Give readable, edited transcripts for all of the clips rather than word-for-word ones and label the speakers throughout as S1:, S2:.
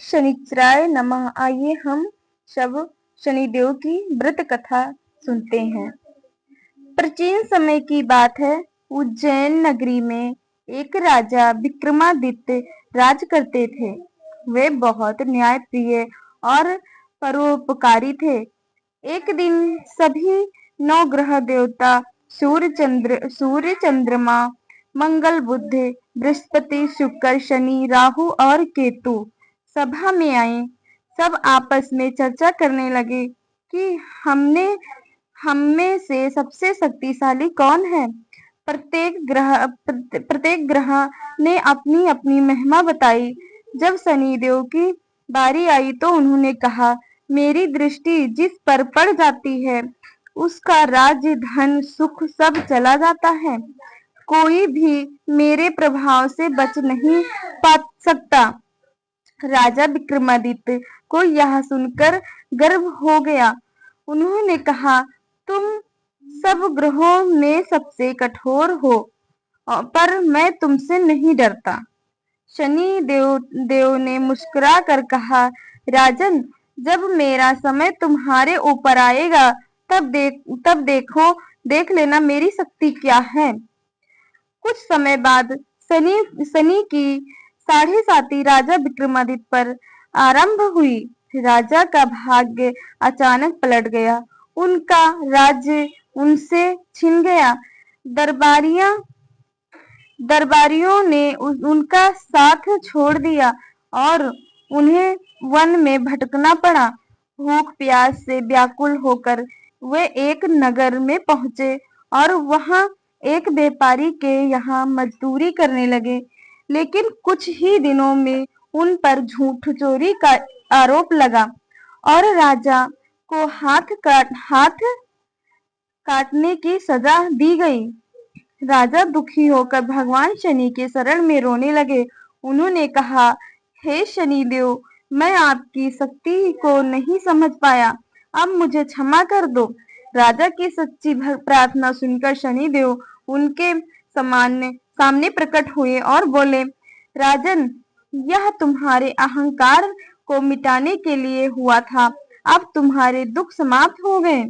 S1: शनिचराय नमः। आइए हम सब शनिदेव की व्रत कथा सुनते हैं। प्राचीन समय की बात है। उज्जैन नगरी में एक राजा विक्रमादित्य राज करते थे। वे बहुत न्यायप्रिय और परोपकारी थे। एक दिन सभी 9 ग्रह देवता सूर्य चंद्रमा मंगल बुध बृहस्पति शुक्र शनि राहु और केतु सभा में आए। सब आपस में चर्चा करने लगे कि हम में से सबसे शक्तिशाली कौन है। प्रत्येक ग्रह ने अपनी अपनी महिमा बताई। जब शनिदेव की बारी आई तो उन्होंने कहा, मेरी दृष्टि जिस पर पड़ जाती है उसका राज्य धन सुख सब चला जाता है। कोई भी मेरे प्रभाव से बच नहीं पा सकता। राजा विक्रमादित्य को यह सुनकर गर्व हो गया। उन्होंने कहा, तुम सब ग्रहों में सबसे कठोर हो, पर मैं तुमसे नहीं डरता। शनि देव ने मुस्कुरा कर कहा, राजन, जब मेरा समय तुम्हारे ऊपर आएगा तब देख लेना मेरी शक्ति क्या है। कुछ समय बाद शनि की 7.5 राजा विक्रमादित्य पर आरंभ हुई। राजा का भाग्य अचानक पलट गया। उनका राज्य उनसे छिन गया। दरबारियों ने उनका साथ छोड़ दिया और उन्हें वन में भटकना पड़ा। भूख प्यास से व्याकुल होकर वे एक नगर में पहुंचे और वहां एक व्यापारी के यहाँ मजदूरी करने लगे। लेकिन कुछ ही दिनों में उन पर झूठ चोरी का आरोप लगा और राजा को हाथ काटने की सजा दी गई। राजा दुखी होकर भगवान शनि के शरण में रोने लगे। उन्होंने कहा, हे शनिदेव, मैं आपकी शक्ति को नहीं समझ पाया, अब मुझे क्षमा कर दो। राजा की सच्ची प्रार्थना सुनकर शनिदेव उनके सामने प्रकट हुए और बोले, राजन, यह तुम्हारे अहंकार को मिटाने के लिए हुआ था। अब तुम्हारे दुख समाप्त हो गए।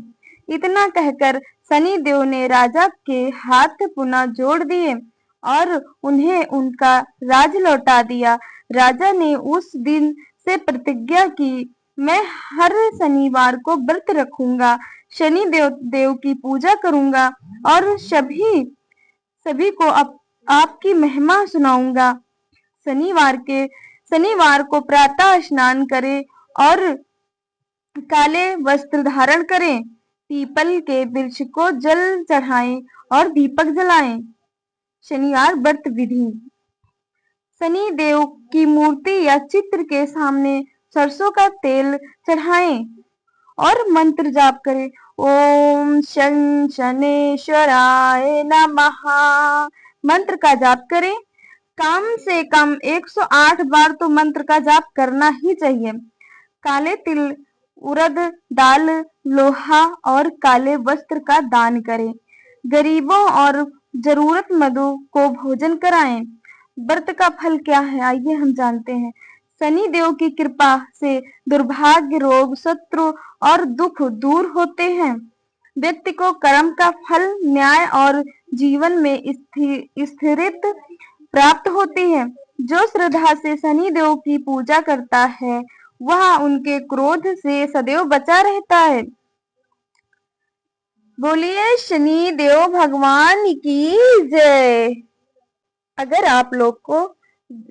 S1: इतना कहकर शनिदेव ने राजा के हाथ पुनः जोड़ दिए और उन्हें उनका राज लौटा दिया। राजा ने उस दिन से प्रतिज्ञा की, मैं हर शनिवार को व्रत रखूंगा, शनि देव की पूजा करूंगा और सभी को आपकी महिमा सुनाऊंगा। शनिवार को प्रातः स्नान करें और काले वस्त्र धारण करें। पीपल के वृक्ष को जल चढ़ाएं और दीपक जलाएं। शनिवार व्रत विधि। शनि देव की मूर्ति या चित्र के सामने सरसों का तेल चढ़ाएं और मंत्र जाप करें। ओम शं शनेश्वराय नमः मंत्र का जाप करें। कम से कम 108 बार तो मंत्र का जाप करना ही चाहिए। काले तिल, उड़द दाल, लोहा और काले वस्त्र का दान करें। गरीबों और जरूरतमंदों को भोजन कराएं। व्रत का फल क्या है, आइए हम जानते हैं। शनि देव की कृपा से दुर्भाग्य, रोग, शत्रु और दुख दूर होते हैं। व्यक्ति को कर्म का फल, न्याय और जीवन में स्थिरता प्राप्त होती है। जो श्रद्धा से शनि देव की पूजा करता है वह उनके क्रोध से सदैव बचा रहता है। बोलिए शनि देव भगवान की जय। अगर आप लोग को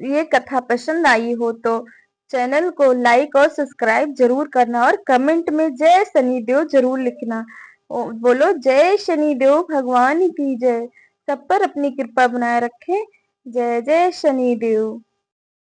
S1: ये कथा पसंद आई हो तो चैनल को लाइक और सब्सक्राइब जरूर करना और कमेंट में जय शनिदेव जरूर लिखना। बोलो जय शनिदेव भगवान की जय। सब पर अपनी कृपा बनाए रखें। जय जय शनिदेव।